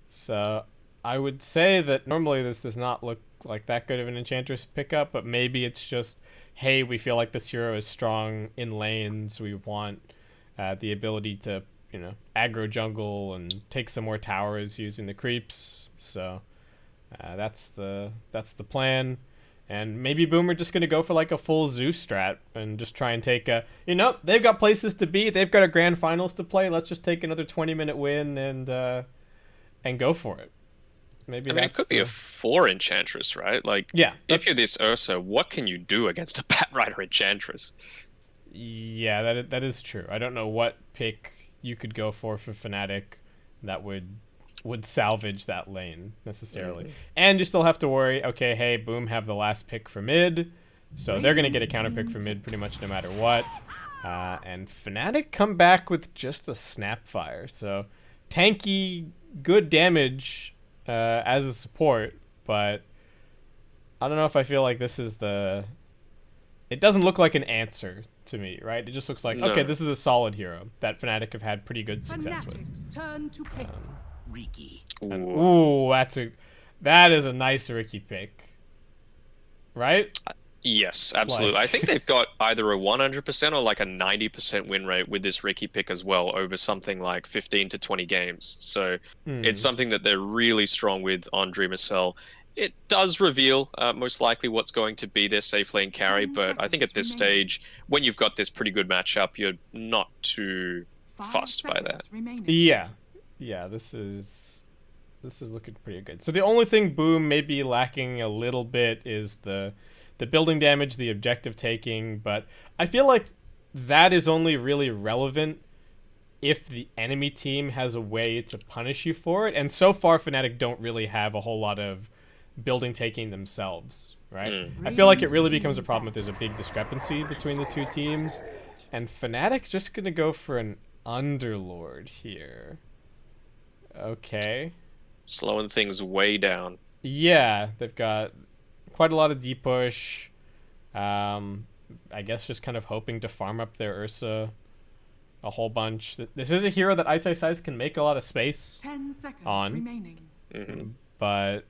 So I would say that normally this does not look like that good of an Enchantress pickup, but maybe it's just, hey, we feel like this hero is strong in lanes. We want the ability to, aggro jungle and take some more towers using the creeps. So that's the plan. And maybe Boomer just gonna go for like a full Zeus strat and just try and take a, they've got places to be, they've got a grand finals to play. Let's just take another 20-minute win and go for it. Maybe I mean, it that's could be a 4 Enchantress, right? Like, yeah. if you're this Ursa, what can you do against a Bat Rider Enchantress? Yeah, that is true. I don't know what pick you could go for Fnatic that would salvage that lane necessarily. And you still have to worry, okay, hey, Boom have the last pick for mid, so they're going to get a counter pick for mid pretty much no matter what. And Fnatic come back with just a Snapfire, so tanky, good damage as a support, but I don't know if I feel like this is the... It doesn't look like an answer to me, right? It just looks like, No. okay, this is a solid hero that Fnatic have had pretty good success with. Turn to pick. Riki. Ooh, that is a nice Ricky pick, right? Yes, absolutely. Like... I think they've got either a 100% or like a 90% win rate with this Ricky pick as well over something like 15 to 20 games. So it's something that they're really strong with on Dreamer Cell. It does reveal most likely what's going to be their safe lane carry, but I think at this stage, when you've got this pretty good matchup, you're not too fussed by that. Yeah, this is looking pretty good. So the only thing Boom may be lacking a little bit is the building damage, the objective taking, but I feel like that is only really relevant if the enemy team has a way to punish you for it. And so far, Fnatic don't really have a whole lot of building taking themselves, right? I feel like it really becomes a problem if there's a big discrepancy between the two teams. And Fnatic just gonna go for an Underlord here. Okay. Slowing things way down. Yeah, they've got quite a lot of deep push. I guess just kind of hoping to farm up their Ursa a whole bunch. This is a hero that Ice Ice Ice can make a lot of space 10 seconds on, remaining. But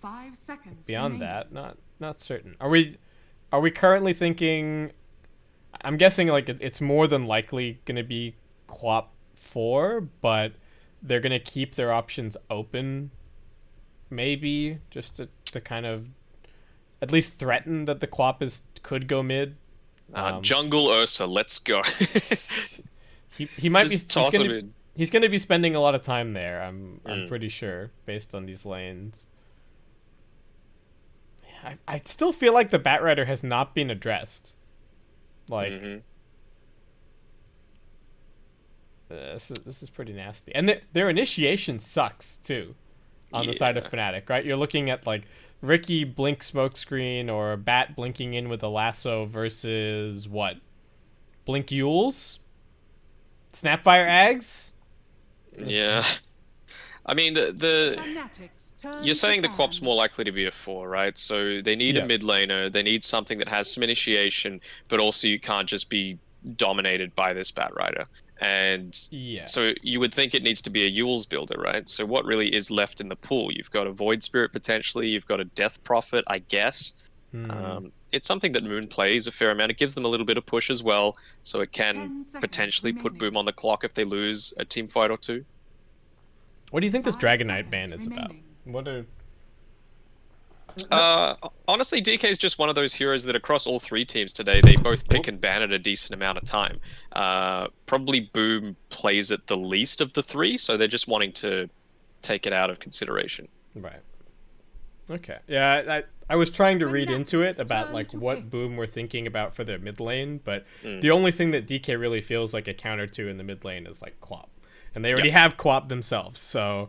5 seconds beyond remaining. that, not certain. Are we currently thinking? I'm guessing like it's more than likely going to be Quap 4, but they're going to keep their options open, maybe just to kind of at least threaten that the Quap could go mid. Jungle Ursa, let's go. he might Just be toss him in. He's going to be spending a lot of time there. I'm pretty sure based on these lanes. I still feel like the Batrider has not been addressed. Like, this is pretty nasty, and their initiation sucks too. On the side of Fnatic, right? You're looking at like Ricky blink smokescreen or Bat blinking in with a lasso versus what? Blink Yules? Snapfire Ags? Yeah. I mean, you're saying the Quap's more likely to be a 4, right? So they need a mid laner, they need something that has some initiation, but also you can't just be dominated by this Bat Rider. And so you would think it needs to be a Yule's builder, right? So what really is left in the pool? You've got a Void Spirit potentially, you've got a Death Prophet, I guess. It's something that Moon plays a fair amount. It gives them a little bit of push as well, so it can potentially put Boom on the clock if they lose a team fight or two. What do you think this Dragon Knight ban is about? What are... Honestly, DK is just one of those heroes that across all 3 teams today, they both pick and ban at a decent amount of time. Probably Boom plays it the least of the 3, so they're just wanting to take it out of consideration. Right. Okay. Yeah, I was trying to read into it about like what Boom were thinking about for their mid lane, but the only thing that DK really feels like a counter to in the mid lane is like Quap. And they already have Quap themselves, so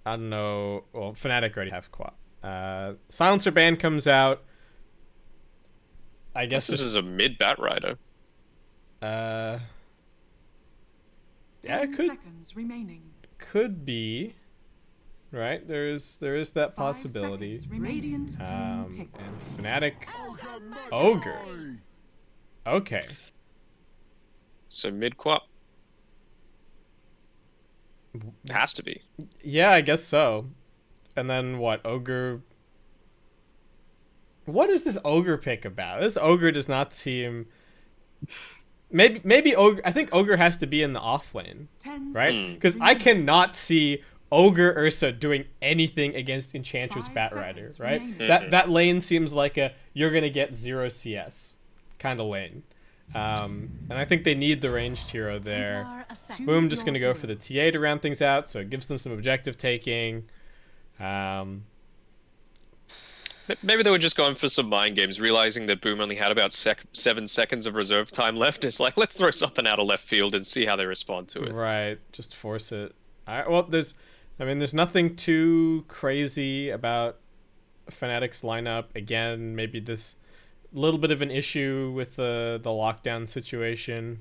I don't know. Well, Fnatic already have Quap. Silencer ban comes out. I guess this is a mid Bat Rider. Yeah, it could be. Right, there is that possibility. And Fnatic Ogre. Okay. So mid Quap. It has to be. Yeah, I guess so. And then what? Ogre. What is this Ogre pick about? This Ogre does not seem. Maybe Ogre. I think Ogre has to be in the off lane, right? Because I cannot see Ogre Ursa doing anything against Enchantress Batrider, right? That lane seems like a you're gonna get 0 CS kind of lane. And I think they need the ranged hero there. Boom, just gonna go for the TA to round things out, so it gives them some objective taking. Maybe they were just going for some mind games, realizing that Boom only had about 7 seconds of reserve time left. It's like, let's throw something out of left field and see how they respond to it. Right, just force it. Well, there's nothing too crazy about Fnatic's lineup. Again, maybe this little bit of an issue with the lockdown situation.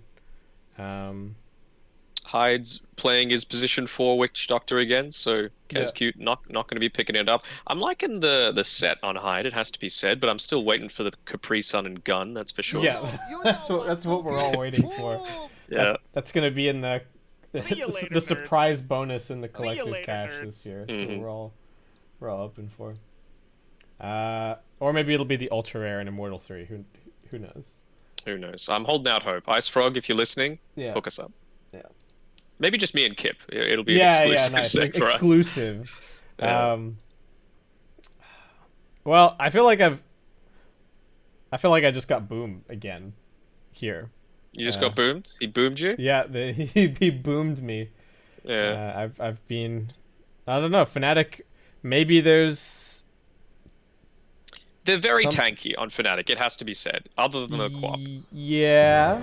Hyde's playing his position 4 Witch Doctor again, so Kescute not going to be picking it up. I'm liking the set on Hyde, it has to be said, but I'm still waiting for the Capri Sun and gun, that's for sure. Yeah, that's what we're all waiting for. Yeah, that's going to be in the surprise bonus in the collector's cache this year. That's what we're all open for. Or maybe it'll be the ultra rare in Immortal 3. Who knows? Who knows? I'm holding out hope. Ice Frog, if you're listening, hook us up. Yeah. Maybe just me and Kip. It'll be an exclusive nice. sec for exclusive. us. Well, I feel like I just got boomed again here. You just got boomed? He boomed you? Yeah, he boomed me. Yeah. I've been, I don't know, Fnatic. Maybe there's. They're very tanky on Fnatic. It has to be said. Other than the co-op. Yeah.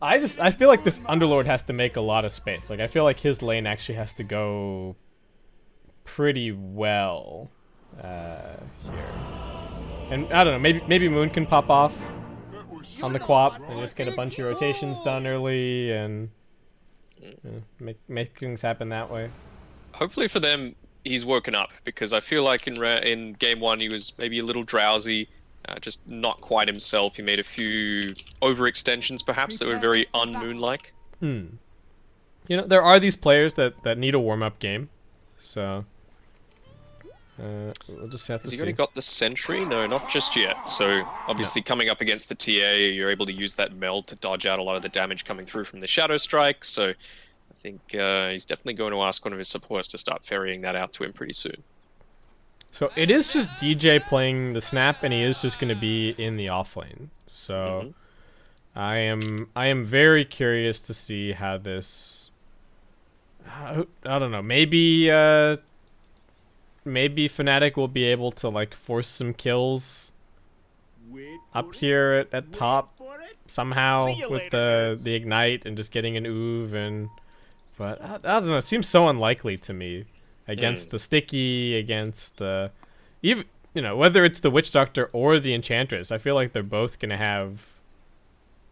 I feel like this Underlord has to make a lot of space. Like I feel like his lane actually has to go pretty well here. And I don't know, maybe Moon can pop off on the co-op and just get a bunch of rotations done early and make things happen that way. Hopefully for them, he's woken up, because I feel like in game 1 he was maybe a little drowsy. Just not quite himself. He made a few overextensions, perhaps, that were very un-Moon-like. You know, there are these players that need a warm-up game, so we'll just have to see. Has he already got the Sentry? No, not just yet. So, obviously, coming up against the TA, you're able to use that meld to dodge out a lot of the damage coming through from the Shadow Strike, so I think he's definitely going to ask one of his supports to start ferrying that out to him pretty soon. So it is just DJ playing the snap, and he is just going to be in the offlane. So I am very curious to see how this. I don't know. Maybe Fnatic will be able to like force some kills up here at top somehow with the ignite and just getting an oov but I don't know. It seems so unlikely to me. Against the Sticky, against the... even whether it's the Witch Doctor or the Enchantress, I feel like they're both going to have...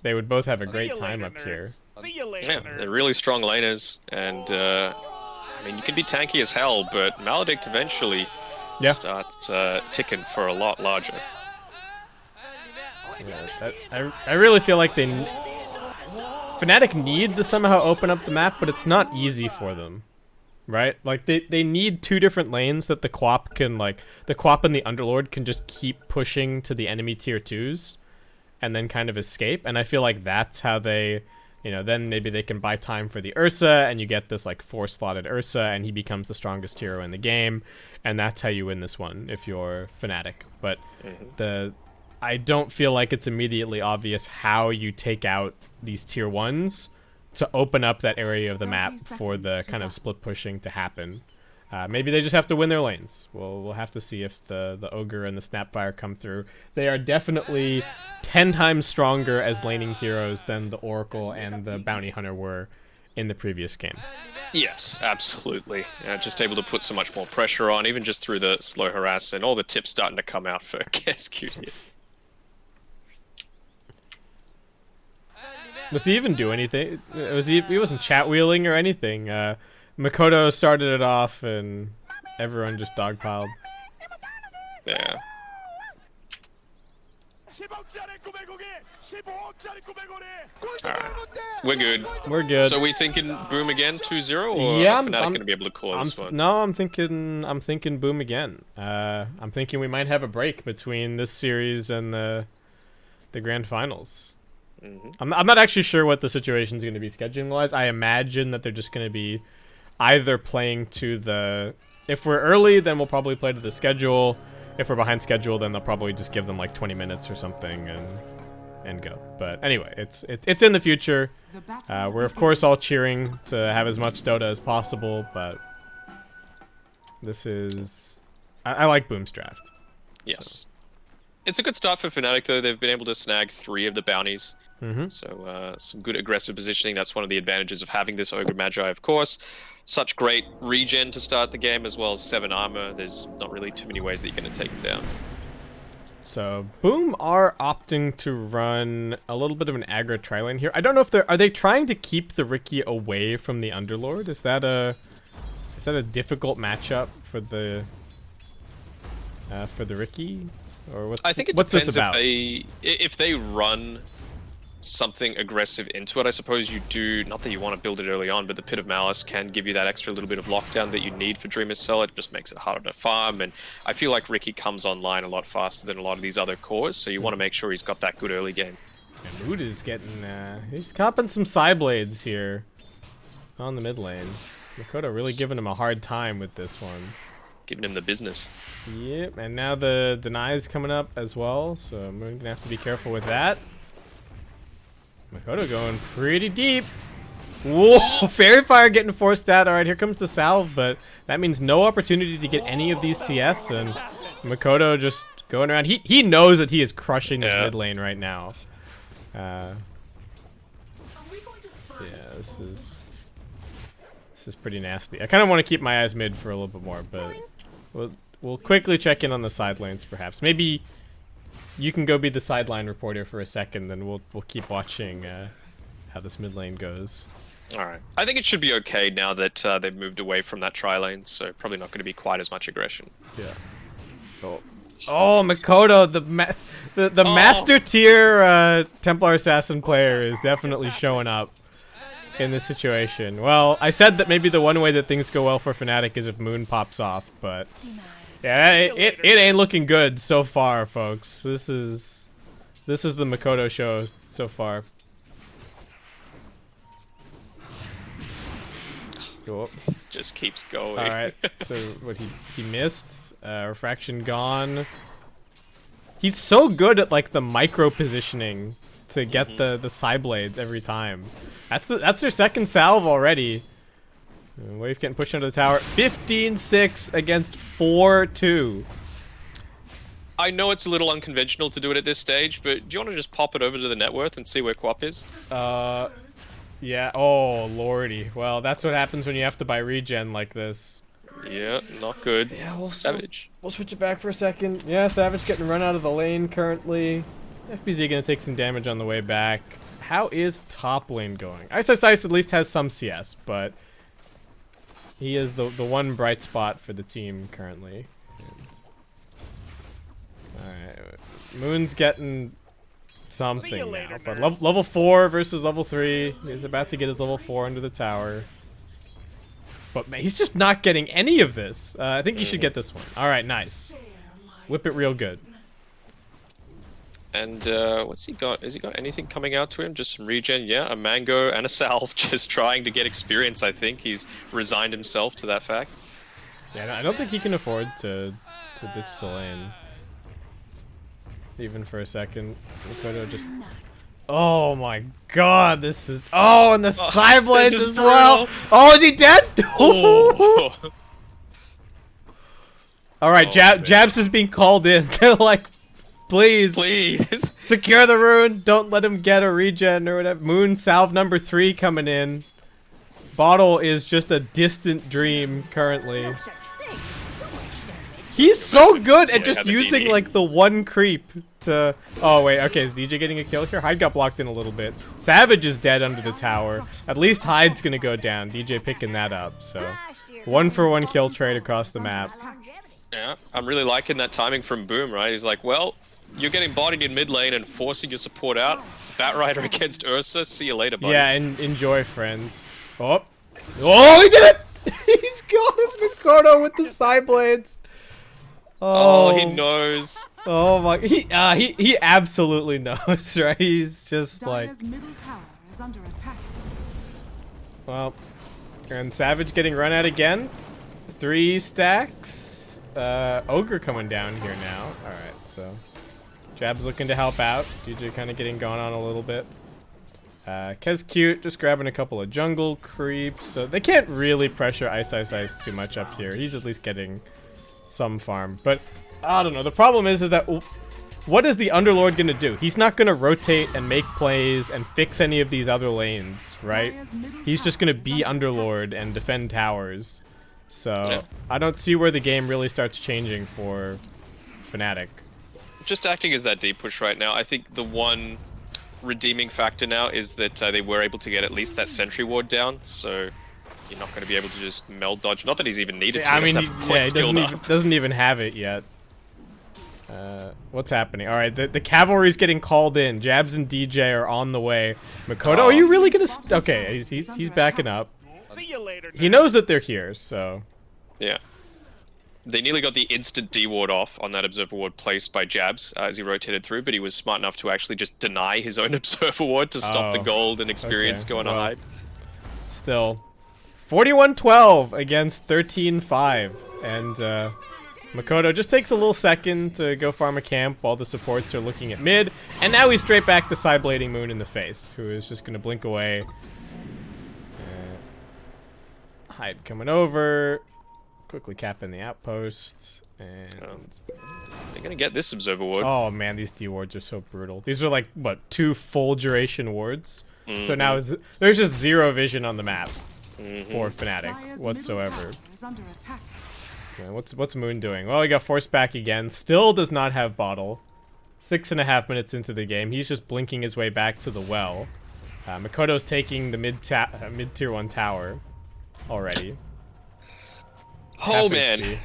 They would both have a great time up here. See you later, yeah, they're really strong laners, and I mean, you can be tanky as hell, but Maledict eventually starts ticking for a lot larger. Yeah, I really feel like Fnatic need to somehow open up the map, but it's not easy for them. Right? Like, they need 2 different lanes that the Quap can, like... The Quap and the Underlord can just keep pushing to the enemy tier 2s and then kind of escape. And I feel like that's how they... then maybe they can buy time for the Ursa, and you get this, like, 4-slotted Ursa, and he becomes the strongest hero in the game. And that's how you win this one, if you're Fnatic. But I don't feel like it's immediately obvious how you take out these tier 1s to open up that area of the map for the kind of split pushing to happen. Maybe they just have to win their lanes. We'll have to see if the Ogre and the Snapfire come through. They are definitely 10 times stronger as laning heroes than the Oracle and the Bounty Hunter were in the previous game. Yes, absolutely. Just able to put so much more pressure on, even just through the slow harass, and all the tips starting to come out for Kescute here. Does he even do anything? He wasn't chat wheeling or anything. Makoto started it off, and everyone just dogpiled. Yeah. Alright. We're good. We're good. So we thinking Boom again 2-0, or Yeah, are Fnatic going to be able to call this one? No, I'm thinking Boom again. I'm thinking we might have a break between this series and the grand finals. I'm not actually sure what the situation's going to be scheduling wise. I imagine that they're just going to be either playing to the... If we're early, then we'll probably play to the schedule. If we're behind schedule, then they'll probably just give them like 20 minutes or something and go. But anyway, it's in the future. We're of course all cheering to have as much Dota as possible, but this is... I like Boom's draft. Yes. So. It's a good start for Fnatic, though. They've been able to snag 3 of the bounties. Mm-hmm. So some good aggressive positioning. That's one of the advantages of having this Ogre Magi, of course. Such great regen to start the game, as well as 7 armor. There's not really too many ways that you're going to take him down. So Boom are opting to run a little bit of an aggro tri-lane here. I don't know if are they trying to keep the Riki away from the Underlord? Is that a difficult matchup for the Riki? Or I think it what's depends this about? if they run something aggressive into it. I suppose you do, not that you want to build it early on, but the Pit of Malice can give you that extra little bit of lockdown that you need for Dreamer's Cell. It just makes it harder to farm, and I feel like Riki comes online a lot faster than a lot of these other cores, so you want to make sure he's got that good early game. And Mood is getting, he's copping some Psyblades here on the mid lane. Makoto really giving him a hard time with this one. Giving him the business. Yep, and now the deny is coming up as well, so I'm going to have to be careful with that. Makoto going pretty deep. Whoa, Fairy Fire getting forced out. Alright, here comes the salve, but that means no opportunity to get any of these CS, and Makoto just going around. He knows that he is crushing this mid lane right now. Yeah, this is pretty nasty. I kind of want to keep my eyes mid for a little bit more, but we'll quickly check in on the side lanes, perhaps. Maybe you can go be the sideline reporter for a second, then we'll keep watching how this mid lane goes. All right. I think it should be okay now that they've moved away from that tri-lane, so probably not going to be quite as much aggression. Yeah. Oh, Makoto, the master tier Templar Assassin player is definitely showing up in this situation. Well, I said that maybe the one way that things go well for Fnatic is if Moon pops off, but yeah, it ain't looking good so far, folks. This is the Makoto show so far. Cool. It just keeps going. All right. So what he missed? Refraction gone. He's so good at like the micro positioning to get the Psyblades every time. That's their second salve already. Wave getting pushed under the tower. 15-6 against 4-2. I know it's a little unconventional to do it at this stage, but do you want to just pop it over to the net worth and see where Quap is? Yeah. Oh, lordy. Well, that's what happens when you have to buy regen like this. Yeah, not good. Yeah, Savage. We'll switch it back for a second. Yeah, Savage getting run out of the lane currently. FBZ gonna take some damage on the way back. How is top lane going? Ice at least has some CS, but he is the one bright spot for the team currently. Alright, Moon's getting something now, but level 4 versus level 3. He's about to get his level 4 under the tower. But man, he's just not getting any of this. I think he should get this one. Alright, nice. Whip it real good. And what's he got? Has he got anything coming out to him? Just some regen? Yeah, a mango and a salve, just trying to get experience, I think. He's resigned himself to that fact. Yeah, I don't think he can afford to ditch the lane. Even for a second. Makoto just... Oh my god, this is... Oh, and the Psyblades as well! Oh, is he dead? Oh. Alright, Jabs is being called in. They're like, please secure the rune. Don't let him get a regen or whatever. Moon salve number 3 coming in. Bottle is just a distant dream currently. He's so good at just using like the one creep to... Oh wait, okay, is DJ getting a kill here? Hyde got blocked in a little bit. Savage is dead under the tower. At least Hyde's gonna go down. DJ picking that up, so 1-for-1 kill trade across the map. Yeah, I'm really liking that timing from Boom, right? He's like, well, You're getting bodied in mid lane and forcing your support out. Batrider against Ursa. See you later, buddy. Yeah, and enjoy, friends. Oh, he did it! He's got Mikoto with the side blades. Oh, he knows. Oh my, he absolutely knows, right? He's just like, Dire's middle tower is under attack. well, and Savage getting run at again. 3 stacks. Ogre coming down here now. All right, so Jab's looking to help out. DJ kind of getting gone on a little bit. Kez cute, just grabbing a couple of jungle creeps. So they can't really pressure Ice too much up here. He's at least getting some farm, but I don't know. The problem is that what is the Underlord gonna do? He's not gonna rotate and make plays and fix any of these other lanes, right? He's just gonna be Underlord and defend towers. So Yeah. I don't see where the game really starts changing for Fnatic. Just acting as that deep push right now. I think the one redeeming factor now is that they were able to get at least that sentry ward down, so you're not going to be able to just meld dodge. Not that he's even needed to. I mean, he doesn't even have it yet. What's happening? All right, the cavalry's getting called in. Jabs and DJ are on the way. Makoto, are you really gonna? Okay, he's backing up. See you later. He knows that they're here, so Yeah. They nearly got the instant D ward off on that observer ward placed by Jabs as he rotated through, but he was smart enough to actually just deny his own observer ward to stop the gold and experience okay, going well, on high. Still, 41-12 against 13-5, and Makoto just takes a little second to go farm a camp while the supports are looking at mid, and now he's straight back to side-blading Moon in the face, who is just going to blink away. Hyde coming over, quickly capping the outpost, and They're going to get this observer ward. oh man, these D wards are so brutal. These are like, what, 2 full duration wards? So now there's just 0 vision on the map for Fnatic Dire's whatsoever. middle tower is under attack. Yeah, what's Moon doing? Well, he got forced back again. Still does not have bottle. 6.5 minutes into the game, he's just blinking his way back to the well. Makoto's taking the mid tier 1 tower already. Oh Half man. HP.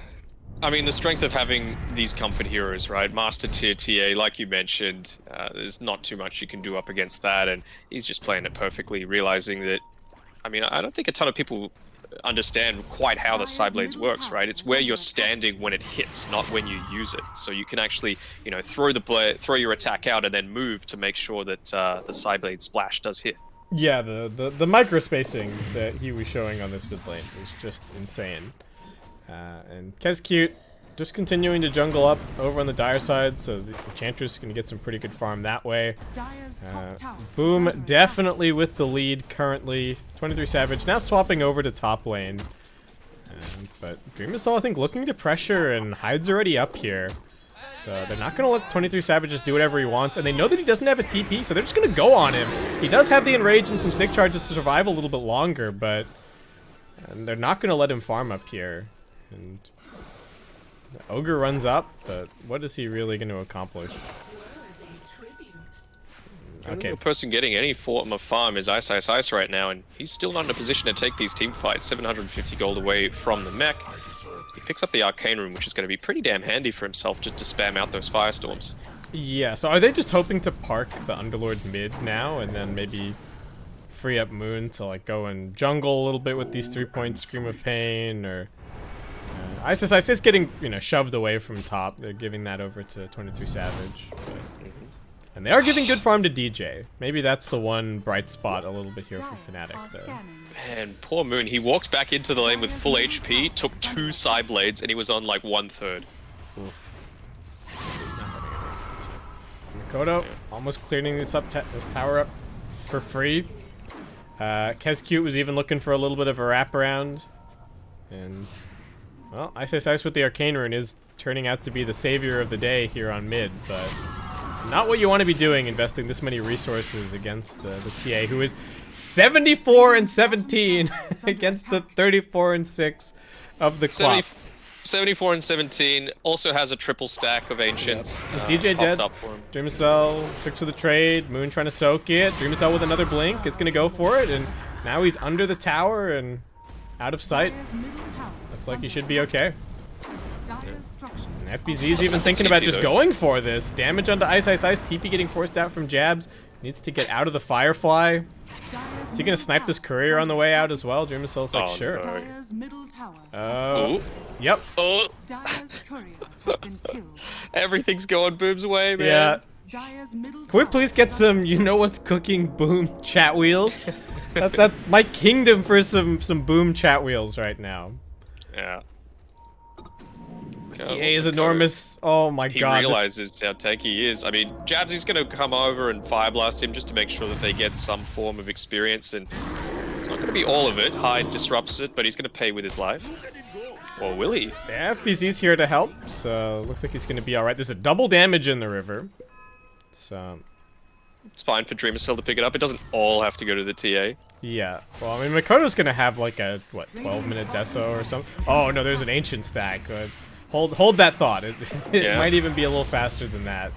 I mean, the strength of having these comfort heroes, right? Master tier TA, like you mentioned, there's not too much you can do up against that, and he's just playing it perfectly, realizing that, I mean, I don't think a ton of people understand quite how the side blades works, right? It's where you're standing when it hits, not when you use it. So you can actually, you know, throw your attack out and then move to make sure that the side blade splash does hit. Yeah, the micro spacing that he was showing on this mid lane was just insane. And Kez cute, just continuing to jungle up over on the Dire side, so the Enchantress is going to get some pretty good farm that way. Dire's top tower is Boom, under definitely with the lead currently. 23 Savage now swapping over to top lane. But Dream is all, I think, looking to pressure, and Hyde's already up here. So they're not going to let 23 Savage just do whatever he wants, and they know that he doesn't have a TP, so they're just going to go on him. He does have the Enrage and some stick charges to survive a little bit longer, but they're not going to let him farm up here. And the Ogre runs up, but what is he really going to accomplish? The only person getting any form of farm is Ice right now, and he's still not in a position to take these team fights. 750 gold away from the mech. He picks up the Arcane Room, which is going to be pretty damn handy for himself just to spam out those Firestorms. Yeah, so are they just hoping to park the Underlord mid now, and then maybe free up Moon to like go and jungle a little bit with these 3-point Scream of Pain, or... Ice is getting, you know, shoved away from top. They're giving that over to 23 Savage. But, and they are giving good farm to DJ. Maybe that's the one bright spot a little bit here for Fnatic, though. Man, poor Moon. He walked back into the lane with full HP, took 2 side blades, and he was on like 1/3. Oof. He's not having it. Makoto almost clearing this tower up for free. Kez Cute was even looking for a little bit of a wraparound. And... well, Ice with the Arcane Rune is turning out to be the savior of the day here on mid, but not what you want to be doing, investing this many resources against the TA, who is 74-17 against the 34-6 of the clock. 74-17, also has a triple stack of Ancients. Yep. Is DJ dead? Dreamcell took to the trade, Moon trying to soak it, Dreamcell with another blink is going to go for it, and now he's under the tower and out of sight. Looks like he should be okay. Dire's structures. And FBZ's even thinking about just going for this. Damage onto Ice Ice Ice. TP getting forced out from jabs. Needs to get out of the Firefly. Is he gonna snipe this courier on the way out as well? Dreamicell's like, sure. Yep. Oh. Dire's courier has been killed. Everything's going Boom's way, man. Yeah. Dire's middle Can we please get some, you know what's cooking, Boom chat wheels? that my kingdom for some Boom chat wheels right now. Yeah. This TA is enormous. Oh my god. He realizes how tanky he is. I mean, Jabsy's going to come over and fire blast him just to make sure that they get some form of experience, and it's not going to be all of it. Hyde disrupts it, but he's going to pay with his life. Or will he? Yeah, FBZ's here to help, so looks like he's going to be alright. There's a double damage in the river. So it's fine for Dreamicell to pick it up. It doesn't all have to go to the TA. Yeah. Well, I mean, Makoto's going to have like a, what, 12-minute deso or something? Oh, no, there's an Ancient stack. Hold that thought. It might even be a little faster than that.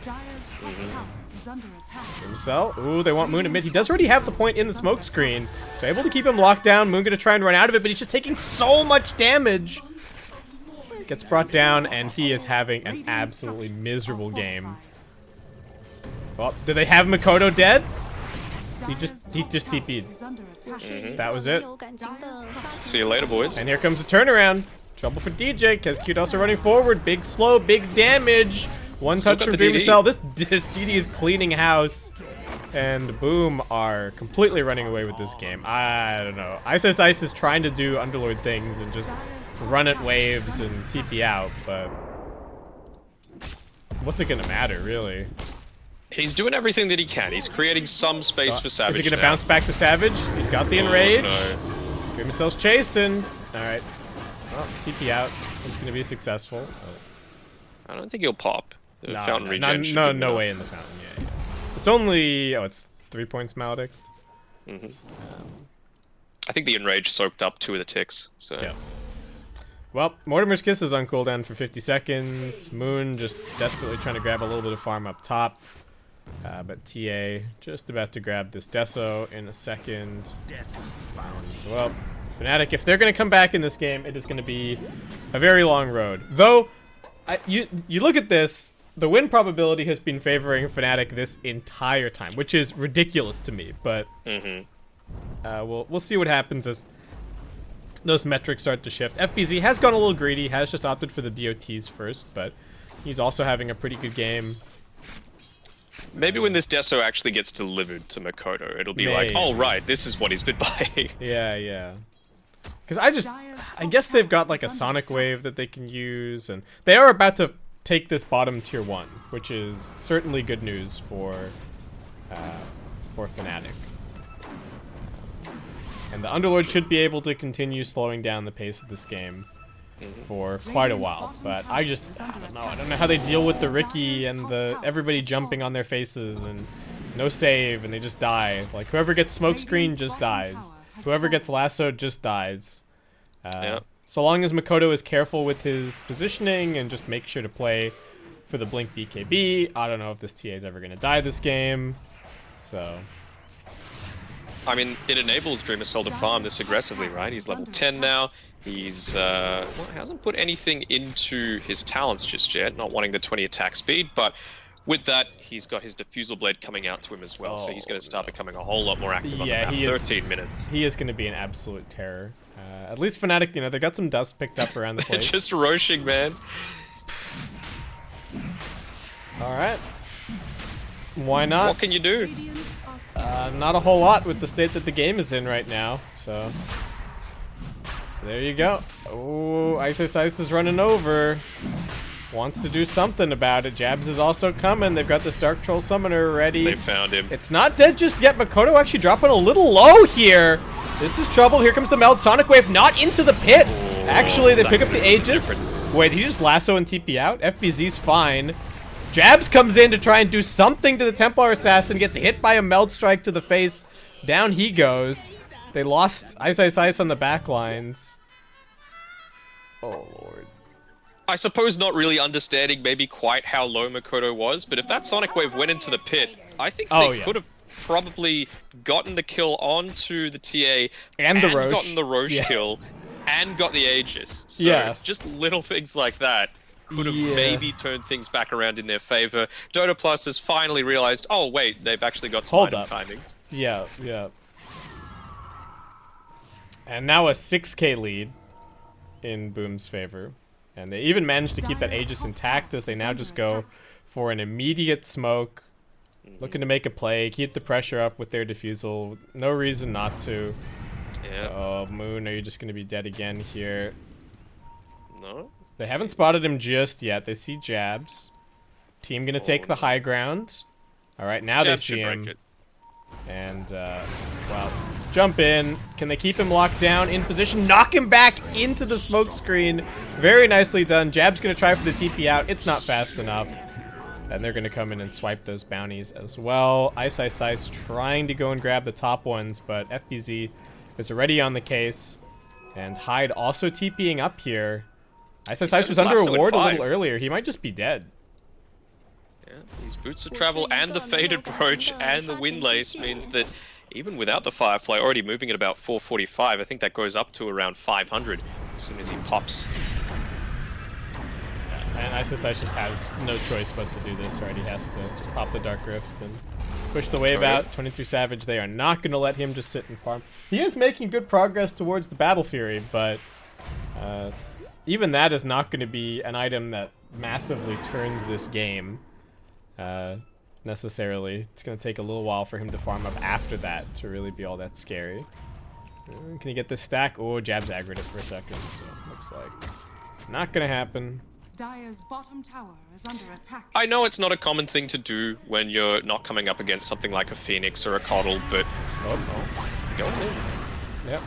Dreamicell. Ooh, they want Moon to mid. He does already have the point in the smoke screen, so able to keep him locked down. Moon gonna try and run out of it, but he's just taking so much damage. Gets brought down, and he is having an absolutely miserable game. Well, do they have Makoto dead? He just TP'd. That was it. See you later, boys. And here comes the turnaround. Trouble for DJ, because Cute also running forward. Big slow, big damage. One touch from Dreamicell. This DD is cleaning house. And Boom are completely running away with this game. I don't know. Ice Ice Ice is trying to do Underlord things and just run at waves and TP out, but what's it gonna matter, really? He's doing everything that he can. He's creating some space for Savage. Is he gonna bounce back to Savage? He's got the Enrage. No. Dreamicell's chasing. Alright. Well, TP out. It's gonna be successful. I don't think he'll pop. The fountain regen no way in the fountain. Yeah. It's only it's 3 points Maledict. I think the Enrage soaked up 2 of the ticks. So. Yeah. Well, Mortimer's Kiss is on cooldown for 50 seconds. Moon just desperately trying to grab a little bit of farm up top. But TA just about to grab this Deso in a second. And, well, Fnatic, if they're going to come back in this game, it is going to be a very long road. Though, you look at this, the win probability has been favoring Fnatic this entire time, which is ridiculous to me. But we'll see what happens as those metrics start to shift. FBZ has gone a little greedy, has just opted for the BOTs first, but he's also having a pretty good game. Maybe when this Deso actually gets delivered to Makoto, it'll be like, oh right, this is what he's been buying. Yeah. Because I guess they've got like a Sonic Wave that they can use, and they are about to take this bottom tier 1, which is certainly good news for Fnatic. And the Underlord should be able to continue slowing down the pace of this game for quite a while. But I don't know. I don't know how they deal with the Ricky and the everybody jumping on their faces and no save, and they just die. Like, whoever gets smokescreen just dies. Whoever gets lassoed just dies. So long as Makoto is careful with his positioning and just make sure to play for the Blink BKB, I don't know if this TA is ever going to die this game. So I mean, it enables Dreamicell to farm this aggressively, right? He's level 10 now. He's hasn't put anything into his talents just yet, not wanting the 20 attack speed, but with that, he's got his Diffusal Blade coming out to him as well, so he's going to start becoming a whole lot more active on the map. 13 minutes. He is going to be an absolute terror. At least Fnatic, they got some dust picked up around the place. Just roshing, man. Alright. Why not? What can you do? Not a whole lot with the state that the game is in right now, so there you go. Oh, Ice Ice Ice is running over. Wants to do something about it. Jabs is also coming. They've got this Dark Troll Summoner ready. They found him. It's not dead just yet. Makoto actually dropping a little low here. This is trouble. Here comes the Meld. Sonic Wave not into the pit. Oh, actually, they pick up the Aegis. Wait, he just lasso and TP out? FBZ's fine. Jabs comes in to try and do something to the Templar Assassin. Gets hit by a Meld Strike to the face. Down he goes. They lost Ice Ice Ice on the back lines. Oh, Lord. I suppose not really understanding maybe quite how low Makoto was, but if that Sonic Wave went into the pit, I think they could have probably gotten the kill onto the TA and the Roche. Gotten the Roche kill. and got the Aegis. So Yeah. just little things like that could have maybe turned things back around in their favor. Dota Plus has finally realized, oh wait, they've actually got some item timings. Yeah, yeah. And now a 6k lead in Boom's favor. And they even managed to keep that Aegis intact as they now just go for an immediate smoke. Looking to make a play, keep the pressure up with their defusal. No reason not to. Yeah. Oh, Moon, are you just going to be dead again here? No. They haven't spotted him just yet. They see Jabs. Team going to take the high ground. All right, now Jabs they see him. it. And, well, jump in. Can they keep him locked down in position? Knock him back into the smoke screen. Very nicely done. Jab's going to try for the TP out. It's not fast enough. And they're going to come in and swipe those bounties as well. Ice trying to go and grab the top ones, but FBZ is already on the case. And Hyde also TPing up here. Ice was under a ward a little earlier. He might just be dead. Yeah, these boots of travel and the faded brooch and the windlace means that even without the Firefly, already moving at about 445, I think that goes up to around 500 as soon as he pops. And Ice just has no choice but to do this, right? He has to just pop the Dark Rift and push the wave out. 23 Savage, they are not going to let him just sit and farm. He is making good progress towards the Battle Fury, but even that is not going to be an item that massively turns this game, necessarily. It's going to take a little while for him to farm up after that to really be all that scary. Can he get this stack? Oh, Jab's aggroed it for a second, so looks like not going to happen. Dire's bottom tower is under attack. I know it's not a common thing to do when you're not coming up against something like a Phoenix or a Coddle, but... Go in. Yep.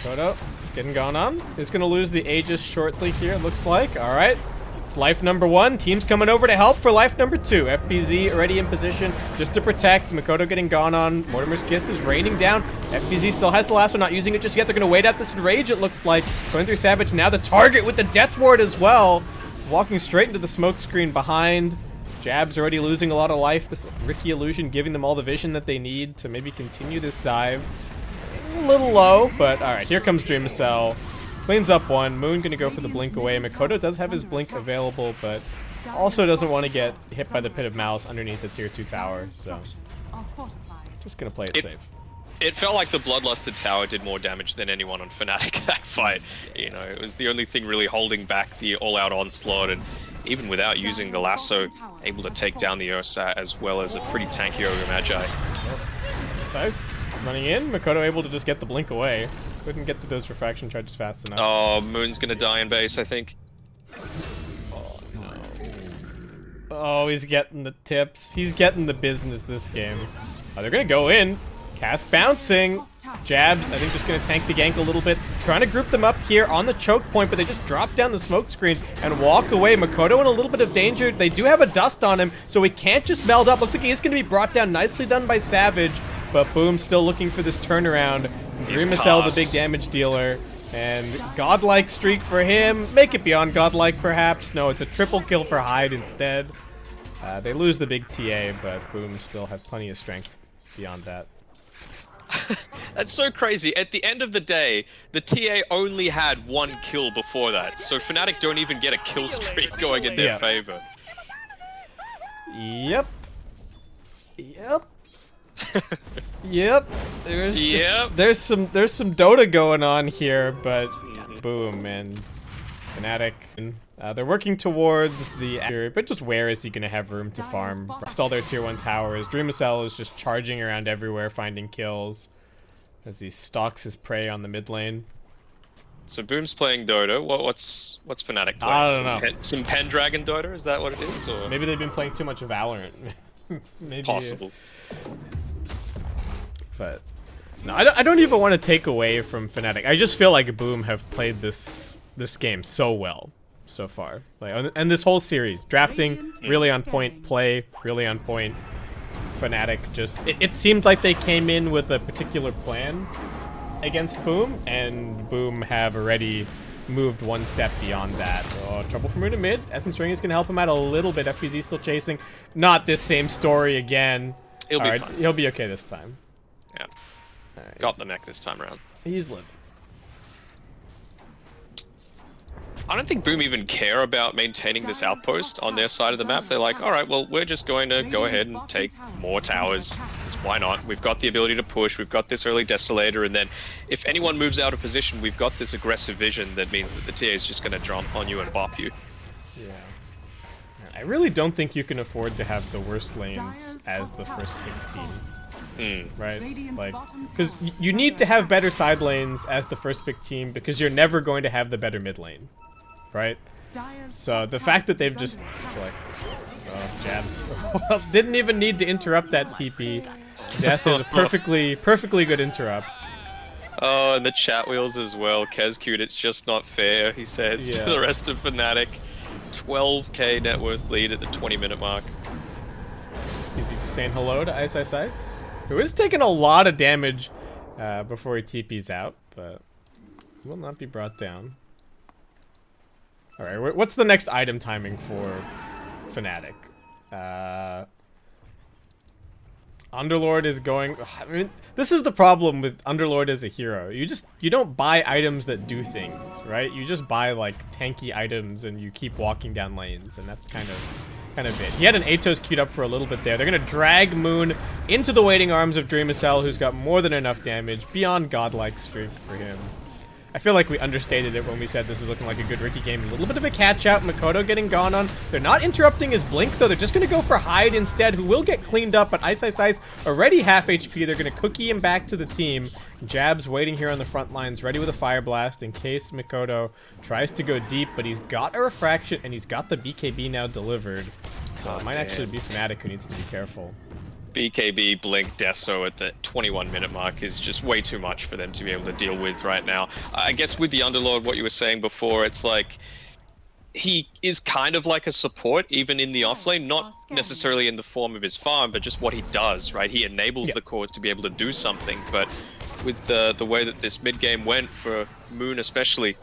Kodo getting gone on. Is going to lose the Aegis shortly here, looks like. All right. It's life number 1. Team's coming over to help for life number 2. FBZ already in position just to protect. Makoto getting gone on. Mortimer's Kiss is raining down. FBZ still has the last one, not using it just yet. They're going to wait out this Enrage, it looks like. 23 Savage now the target with the Death Ward as well. Walking straight into the smoke screen behind. Jab's already losing a lot of life. This Ricky illusion giving them all the vision that they need to maybe continue this dive. A little low, but alright, here comes Dreamcell. Cleans up one. Moon gonna go for the blink away. Makoto does have his blink available, but also doesn't want to get hit by the Pit of Malice underneath the tier 2 tower, so just gonna play it safe. It felt like the Bloodlusted Tower did more damage than anyone on Fnatic that fight. You know, it was the only thing really holding back the all-out onslaught, and even without using the lasso, able to take down the Ursat as well as a pretty tanky Ogre Magi. Size running in, Makoto able to just get the blink away. Couldn't get to those refraction charges fast enough. Oh, Moon's gonna die in base, I think. Oh, no. Oh, he's getting the tips. He's getting the business this game. Oh, they're gonna go in. Cast bouncing. Jabs, I think, just going to tank the gank a little bit. Trying to group them up here on the choke point, but they just drop down the smoke screen and walk away. Makoto in a little bit of danger. They do have a dust on him, so he can't just meld up. Looks like he is going to be brought down. Nicely done by Savage, but Boom still looking for this turnaround. Dreamcell, the big damage dealer, and godlike streak for him. Make it beyond godlike, perhaps. No, it's a triple kill for Hyde instead. They lose the big TA, but Boom still has plenty of strength beyond that. That's so crazy. At the end of the day, the TA only had 1 kill before that, so Fnatic don't even get a kill streak going in their favor. Yep. Yep. Yep. There's some Dota going on here, but Boom and Fnatic. They're working towards the but just where is he going to have room to farm? All their tier 1 towers. Dreamcell is just charging around everywhere, finding kills as he stalks his prey on the mid lane. So Boom's playing Dota. What's Fnatic playing? I don't know. Some Pendragon Dota? Is that what it is? Or? Maybe they've been playing too much Valorant. Maybe. Possible. But no, I don't even want to take away from Fnatic. I just feel like Boom have played this game so well so far, like, and this whole series, drafting really on point, play really on point. Fnatic just it seemed like they came in with a particular plan against Boom, and Boom have already moved one step beyond that. Oh, trouble for Moon in mid. Essence Ring is going to help him out a little bit. FBZ still chasing. Not this same story again. He'll be fine. He'll be okay this time. Yeah. Got the neck this time around. He's living. I don't think Boom even care about maintaining this outpost on their side of the map. They're like, alright, well, we're just going to go ahead and take more towers. Because why not? We've got the ability to push, we've got this early Desolator, and then if anyone moves out of position, we've got this aggressive vision that means that the TA is just going to jump on you and bop you. Yeah. I really don't think you can afford to have the worst lanes as the first big team. Right? Like, because you need to have better side lanes as the first big team because you're never going to have the better mid lane. Right? So the fact that they've just, like, oh, jabs. Didn't even need to interrupt that TP. Death is a perfectly good interrupt. Oh, and the chat wheels as well. Kezcute, it's just not fair, he says to the rest of Fnatic. 12k net worth lead at the 20-minute mark. Is he just saying hello to Ice Ice Ice? Who is taking a lot of damage before he TP's out, but will not be brought down. Alright, what's the next item timing for Fnatic? Underlord is going... I mean, this is the problem with Underlord as a hero. You don't buy items that do things, right? You just buy, like, tanky items and you keep walking down lanes, and that's kind of it. He had an Atos queued up for a little bit there. They're gonna drag Moon into the waiting arms of Dreamacell, who's got more than enough damage, beyond godlike strength for him. I feel like we understated it when we said this is looking like a good Riki game. A little bit of a catch-out. Makoto getting gone on. They're not interrupting his blink, though. They're just going to go for Hyde instead, who will get cleaned up. But Ice Ice Ice already half HP. They're going to cookie him back to the team. Jabs waiting here on the front lines, ready with a Fire Blast in case Makoto tries to go deep. But he's got a Refraction, and he's got the BKB now delivered. So it might actually be Fnatic who needs to be careful. BKB, Blink, Deso at the 21-minute mark is just way too much for them to be able to deal with right now. I guess with the Underlord, what you were saying before, it's like he is kind of like a support, even in the offlane, not necessarily in the form of his farm, but just what he does, right? He enables the cores to be able to do something, but with the way that this mid-game went for Moon especially,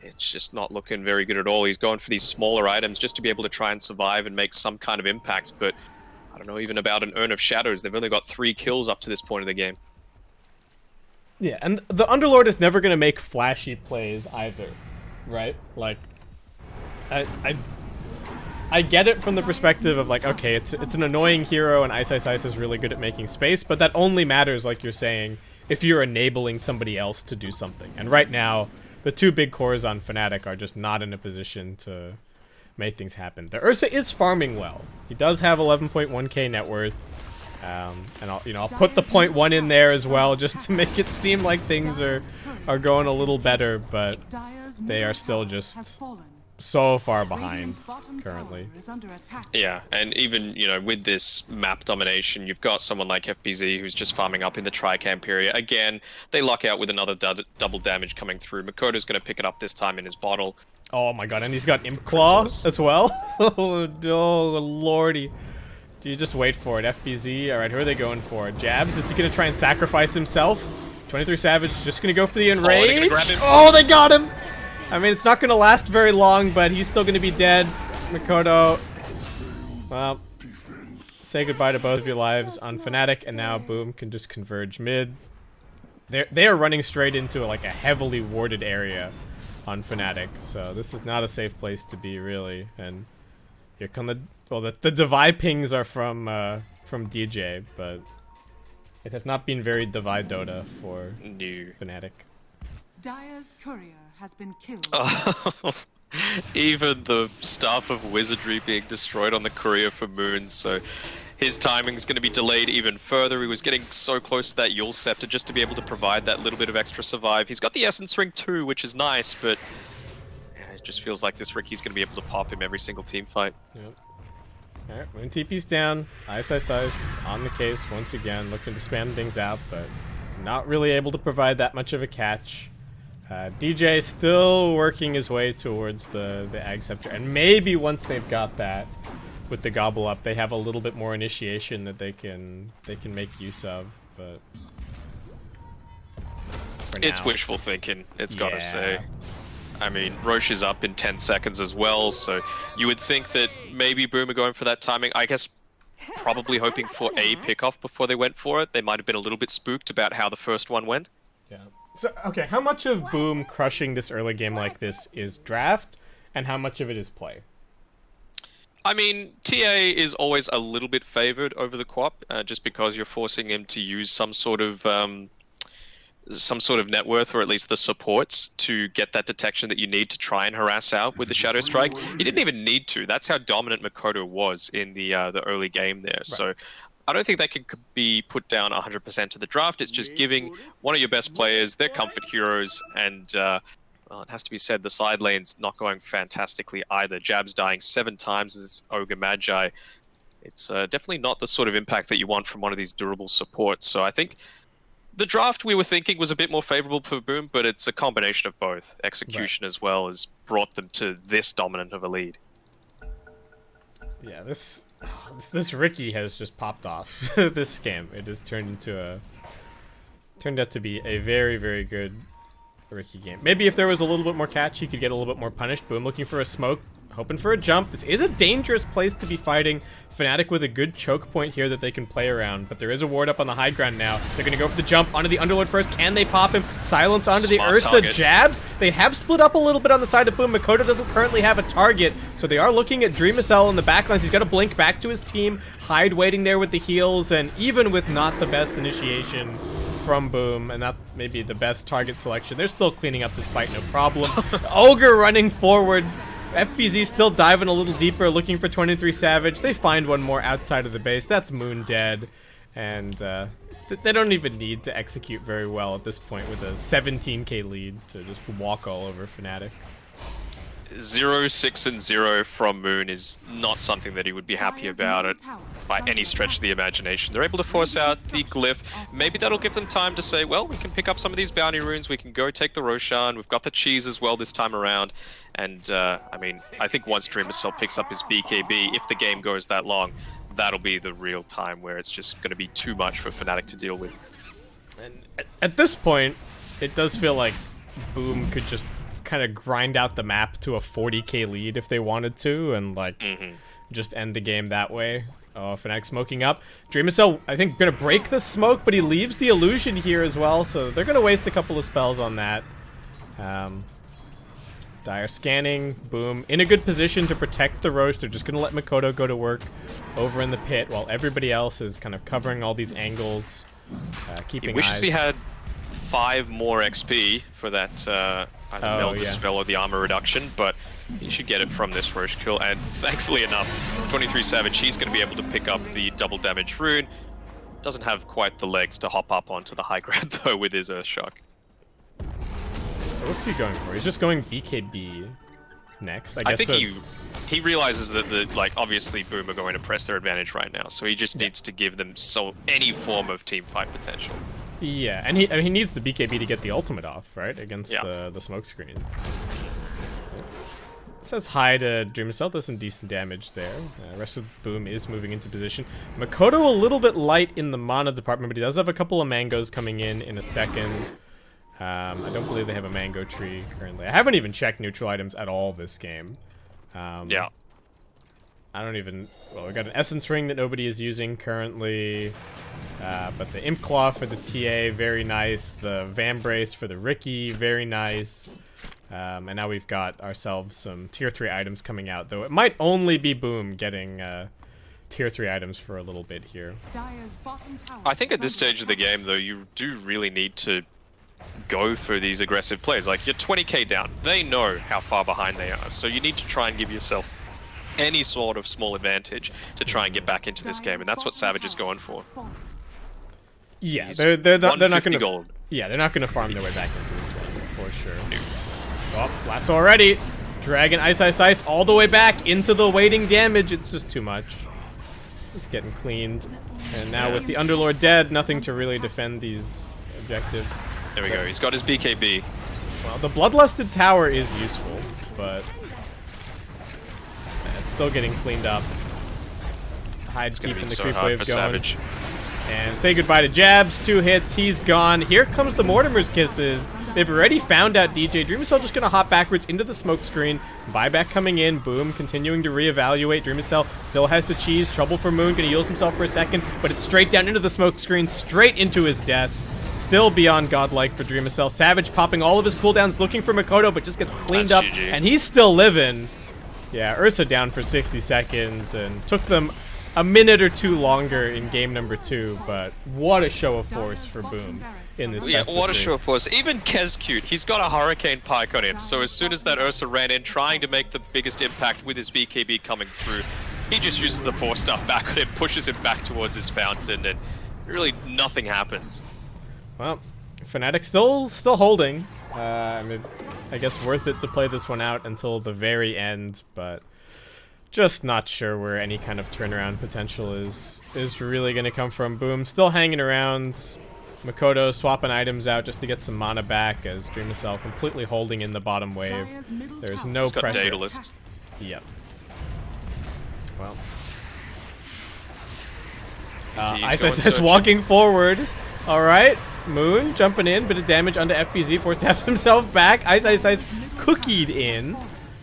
it's just not looking very good at all. He's going for these smaller items just to be able to try and survive and make some kind of impact, but I don't know even about an Urn of Shadows. They've only got 3 kills up to this point of the game. Yeah, and the Underlord is never going to make flashy plays either, right? Like, I get it from the perspective of, like, okay, it's an annoying hero and Ice Ice Ice is really good at making space, but that only matters, like you're saying, if you're enabling somebody else to do something. And right now, the 2 big cores on Fnatic are just not in a position to make things happen. The Ursa is farming well. He does have 11.1k net worth, and I'll put the 0.1 in there as well, just to make it seem like things are going a little better. But they are still just so far behind currently. Yeah, and even with this map domination, you've got someone like FBZ who's just farming up in the Tricamp area. Again, they luck out with another double damage coming through. Makoto's going to pick it up this time in his bottle. Oh my god, and he's got Imp Claw as well? Oh lordy. Do you just wait for it? FBZ, alright, who are they going for? Jabs, is he going to try and sacrifice himself? 23 Savage just going to go for the Enrage. Oh, they got him! I mean, it's not going to last very long, but he's still going to be dead. Makoto, well, say goodbye to both of your lives on Fnatic, and now Boom can just converge mid. They are running straight into like a heavily warded area on Fnatic, so this is not a safe place to be, really. And here come the Divide pings are from DJ, but it has not been very Divide Dota for Fnatic. Dire's courier has been killed. Even the staff of Wizardry being destroyed on the courier for Moon, so his timing's going to be delayed even further. He was getting so close to that Yule Scepter just to be able to provide that little bit of extra survive. He's got the Essence Ring too, which is nice, but yeah, it just feels like this Ricky's going to be able to pop him every single team fight. Yep. Alright, when TP's down, Ice Ice Ice on the case once again, looking to spam things out, but not really able to provide that much of a catch. DJ still working his way towards the Ag Scepter, and maybe once they've got that, with the Gobble Up, they have a little bit more initiation that they can make use of, but it's wishful thinking, it's gotta say. I mean, Roche is up in 10 seconds as well, so you would think that maybe Boom are going for that timing. I guess probably hoping for a pickoff before they went for it. They might have been a little bit spooked about how the first one went. Yeah. So, okay, how much of Boom crushing this early game like this is draft, and how much of it is play? I mean, TA is always a little bit favored over the Quap, just because you're forcing him to use some sort of net worth, or at least the supports, to get that detection that you need to try and harass out with the Shadow Strike. He didn't even need to. That's how dominant Makoto was in the early game there. Right. So I don't think they could be put down 100% to the draft. It's just giving one of your best players their comfort heroes, and well, it has to be said, the side lane's not going fantastically either. Jab's dying 7 times as Ogre Magi. It's definitely not the sort of impact that you want from one of these durable supports. So I think the draft we were thinking was a bit more favorable for Boom, but it's a combination of both. Execution as well has brought them to this dominant of a lead. Yeah, this Riki has just popped off this game. It has turned out to be a very, very good Riki game. Maybe if there was a little bit more catch, he could get a little bit more punished. Boom looking for a smoke, hoping for a jump. This is a dangerous place to be fighting. Fnatic with a good choke point here that they can play around, but there is a ward up on the high ground now. They're going to go for the jump onto the Underlord first. Can they pop him? Silence onto the Ursa. Target. Jabs. They have split up a little bit on the side of Boom. Makoto doesn't currently have a target, so they are looking at Dreamacell in the backlines. He's got to blink back to his team. Hyde waiting there with the heals, and even with not the best initiation from Boom, and not maybe the best target selection, they're still cleaning up this fight, no problem. Ogre running forward. FBZ still diving a little deeper, looking for 23 Savage. They find one more outside of the base. That's Moon dead. And they don't even need to execute very well at this point with a 17k lead to just walk all over Fnatic. 0, 6, and 0 from Moon is not something that he would be happy about it by any stretch of the imagination. They're able to force out the Glyph. Maybe that'll give them time to say, well, we can pick up some of these bounty runes, we can go take the Roshan, we've got the cheese as well this time around. And, I mean, I think once Dreamacell picks up his BKB, if the game goes that long, that'll be the real time where it's just going to be too much for Fnatic to deal with. And at this point, it does feel like Boom could just kind of grind out the map to a 40k lead if they wanted to, and like just end the game that way. Oh, Fnatic smoking up. Dreamacell, I think, gonna break the smoke, but he leaves the illusion here as well, so they're gonna waste a couple of spells on that. Dire scanning. Boom in a good position to protect the Roche. They're just gonna let Makoto go to work over in the pit while everybody else is kind of covering all these angles, keeping eyes. Wishes he had 5 more XP for that either meld dispel or the armor reduction, but he should get it from this Roche kill, and thankfully enough, 23 Savage, he's going to be able to pick up the double damage rune. Doesn't have quite the legs to hop up onto the high ground though with his Earthshock. So what's he going for? He's just going BKB next, I guess. I think he realizes that like obviously Boom are going to press their advantage right now, so he just needs to give them any form of team fight potential. Yeah, and he needs the BKB to get the ultimate off, right? Against the smoke screen. Says hi to Dreamacell, does some decent damage there. Rest of Boom is moving into position. Makoto a little bit light in the mana department, but he does have a couple of mangoes coming in a second. I don't believe they have a mango tree currently. I haven't even checked neutral items at all this game. Yeah. I don't even... Well, we got an Essence Ring that nobody is using currently. But the Imp Claw for the TA, very nice. The Vambrace for the Riki, very nice. And now we've got ourselves some tier 3 items coming out, though it might only be Boom getting tier 3 items for a little bit here. I think at this stage of the game, though, you do really need to go for these aggressive plays. Like, you're 20k down. They know how far behind they are, so you need to try and give yourself any sort of small advantage to try and get back into this game, and that's what Savage is going for. Yeah, they're not going to. Yeah, they're not going to farm their way back into this one for sure. Oh, lasso already. Dragon ice, ice, ice, all the way back into the waiting damage. It's just too much. It's getting cleaned, and now with the Underlord dead, nothing to really defend these objectives. There we go. He's got his BKB. Well, the Bloodlusted Tower is useful, but it's still getting cleaned up. Hyde's keeping the creep wave going. Savage. And say goodbye to Jabs. 2 hits. He's gone. Here comes the Mortimer's Kisses. They've already found out DJ. Dreamacell just going to hop backwards into the smoke screen. Buyback coming in. Boom continuing to reevaluate. Dreamacell still has the cheese. Trouble for Moon. Going to heal himself for a second. But it's straight down into the smoke screen. Straight into his death. still beyond godlike for Dreamacell. Savage popping all of his cooldowns, looking for Makoto, but just gets cleaned up, GG. and he's still living. Yeah, Ursa down for 60 seconds, and took them a minute or two longer in game number 2, but what a show of force for Boom in this best of what a 3. show of force. Even Kezcute, he's got a Hurricane Pike on him, so as soon as that Ursa ran in, trying to make the biggest impact with his BKB coming through, he just uses the Force stuff back on him, pushes him back towards his fountain, and really nothing happens. Well, Fnatic still holding. I mean, I guess worth it to play this one out until the very end, but just not sure where any kind of turnaround potential is really going to come from. Boom still hanging around. Makoto swapping items out just to get some mana back, as Dreamacell completely holding in the bottom wave. There's no He's got pressure. Daedalus. Yep. Well. He's Ice says walking forward. All right. Moon jumping in, bit of damage onto FBZ, forced to have himself back. Ice cookied in.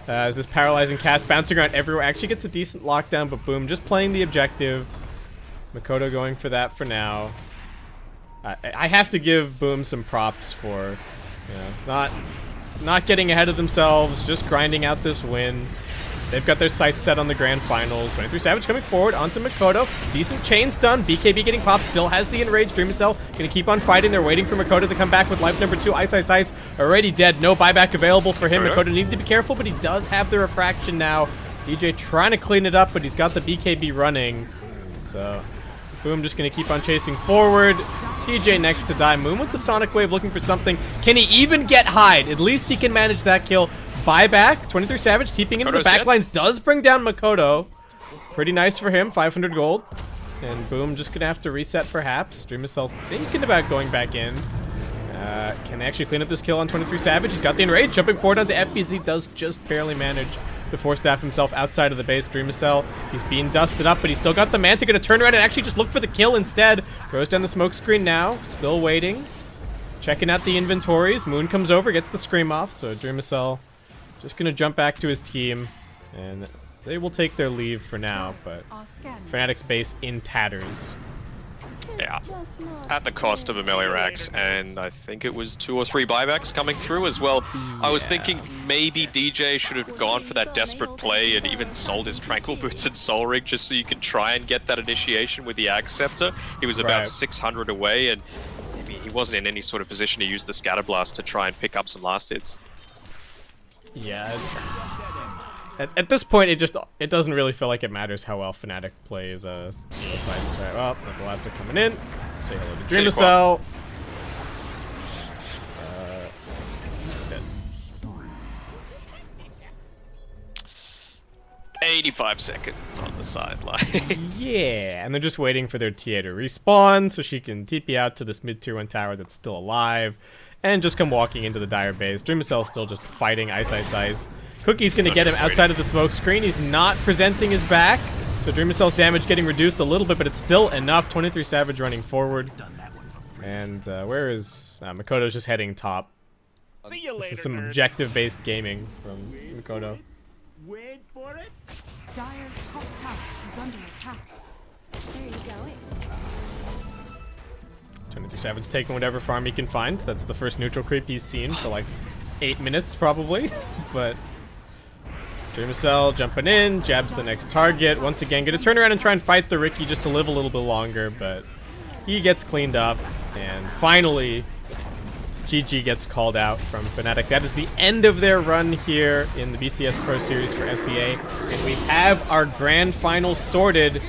As this paralyzing cast bouncing around everywhere. Actually gets a decent lockdown, but Boom just playing the objective. Makoto going for that for now. I have to give Boom some props for, not getting ahead of themselves, just grinding out this win. They've got their sights set on the grand finals. 23 Savage coming forward onto Makoto. Decent chain stun. BKB getting popped. Still has the enraged. Dreamacell gonna keep on fighting. They're waiting for Makoto to come back with life number 2. Ice already dead. No buyback available for him. Makoto needs to be careful, but he does have the refraction now. DJ trying to clean it up, but he's got the BKB running. So Boom just gonna keep on chasing forward. DJ next to die. Moon with the Sonic Wave looking for something. Can he even get Hyde? At least he can manage that kill. Buyback. 23 Savage teeping into the backlines. Does bring down Makoto. Pretty nice for him. 500 gold. And Boom just gonna have to reset perhaps. Dreamacell thinking about going back in. Can actually clean up this kill on 23 Savage. He's got the enrage. Jumping forward onto FBZ. Does just barely manage to force staff himself outside of the base. Dreamacell, he's being dusted up, but he's still got the Manta. Gonna turn around and actually just look for the kill instead. Throws down the smoke screen now. Still waiting. Checking out the inventories. Moon comes over, gets the scream off. So Dreamacell just gonna jump back to his team, and they will take their leave for now, but Fnatic's base in tatters. Yeah, at the cost of a melee Rax, and I think it was 2 or 3 buybacks coming through as well. I was thinking maybe DJ should have gone for that desperate play and even sold his Tranquil Boots and Soul Ring just so you can try and get that initiation with the Ag Scepter. He was about 600 away, and I mean, he wasn't in any sort of position to use the Scatter Blast to try and pick up some last hits. Yeah. At this point, it doesn't really feel like it matters how well Fnatic play the fights. Right. Well, the last are coming in. Say hello to Dreamacell. 85 seconds on the sideline. Yeah, and they're just waiting for their TA to respawn so she can TP out to this mid-tier 1 tower that's still alive and just come walking into the Dire base. Dreamacell's still just fighting Ice. Cookie's gonna get him outside of the smoke screen. He's not presenting his back, so Dreamacell's damage getting reduced a little bit, but it's still enough. 23 Savage running forward. And where is Makoto's just heading top. See you later, This is some nerds. objective-based gaming from Makoto. Wait for it. Dire's top tower is under attack. Where are you going? 23 Savage taking whatever farm he can find. That's the first neutral creep he's seen for like 8 minutes probably. But Dreamacell jumping in, jabs the next target. Once again, gonna turn around and try and fight the Riki just to live a little bit longer, but he gets cleaned up. And finally, GG gets called out from Fnatic. That is the end of their run here in the BTS Pro Series for SEA. And we have our grand final sorted.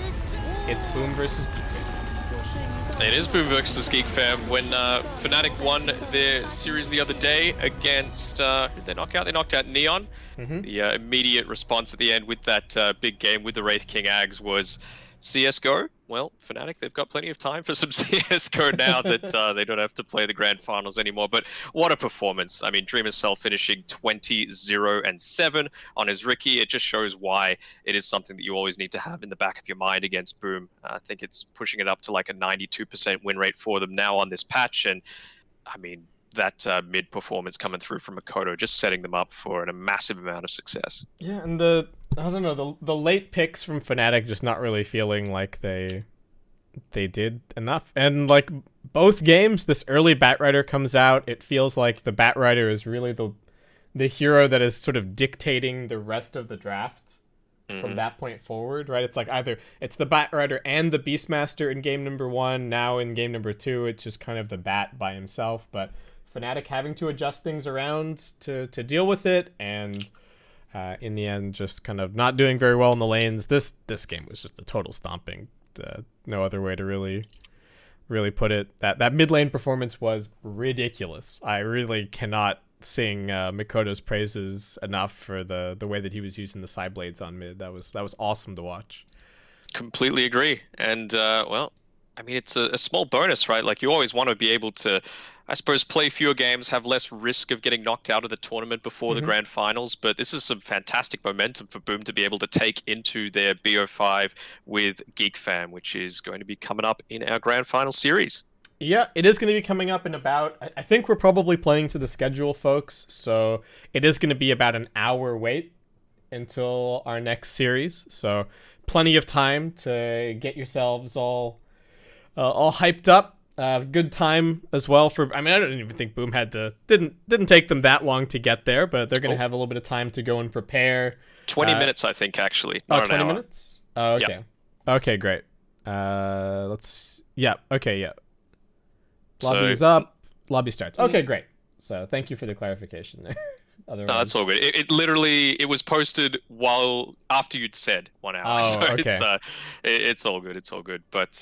It's Boom versus Geek Fam. It is Boom versus Geek Fam. When Fnatic won their series the other day against, who did they knock out? They knocked out Neon. The immediate response at the end with that big game with the Wraith King Ags was CSGO. Well, Fnatic, they've got plenty of time for some CSGO now that they don't have to play the grand finals anymore. But what a performance. I mean, Dreamacell finishing 20-0-7 on his Riki. It just shows why it is something that you always need to have in the back of your mind against Boom. I think it's pushing it up to like a 92% win rate for them now on this patch. And I mean, that mid performance coming through from Makoto, just setting them up for a massive amount of success. Yeah, and I don't know, the late picks from Fnatic just not really feeling like they they did enough. And like both games, this early Batrider comes out. It feels like the Batrider is really the hero that is sort of dictating the rest of the draft from that point forward, right? It's like either it's the Batrider and the Beastmaster in game number 1. Now in game number 2, it's just kind of the Bat by himself. But Fnatic having to adjust things around to deal with it, and in the end, just kind of not doing very well in the lanes. This game was just a total stomping. No other way to really put it. That mid lane performance was ridiculous. I really cannot sing Mikoto's praises enough for the way that he was using the side blades on mid. That was awesome to watch. Completely agree. And well, I mean, it's a small bonus, right? Like, you always want to be able to, I suppose, play fewer games, have less risk of getting knocked out of the tournament before the grand finals. But this is some fantastic momentum for Boom to be able to take into their BO5 with Geek Fam, which is going to be coming up in our grand final series. Yeah, it is going to be coming up in about, I think we're probably playing to the schedule, folks. So it is going to be about an hour wait until our next series. So plenty of time to get yourselves all hyped up. Good time as well for. I mean, I don't even think Boom didn't take them that long to get there, but they're going to have a little bit of time to go and prepare. 20 minutes, I think, actually. Oh, Not 20 an hour. minutes. Oh, okay. Yep. Okay, great. Let's. Yeah. Okay. Yeah. Lobby So- is up. Lobby starts. Okay, great. So thank you for the clarification there. Otherwise, No, that's all good. It literally, it was posted after you'd said 1 hour. Oh, So okay. it's all good. It's all good. But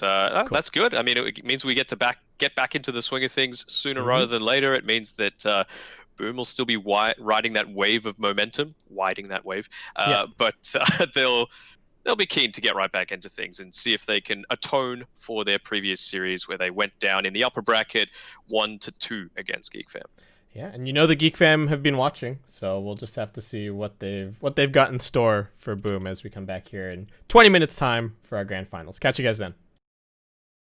that's good. I mean, it means we get back into the swing of things sooner rather than later. It means that Boom will still be riding that wave of momentum, widing that wave. But they'll be keen to get right back into things and see if they can atone for their previous series where they went down in the upper bracket 1-2 against Geek Fam. Yeah, and you know the Geek Fam have been watching, so we'll just have to see what they've got in store for Boom as we come back here in 20 minutes time for our grand finals. Catch you guys then.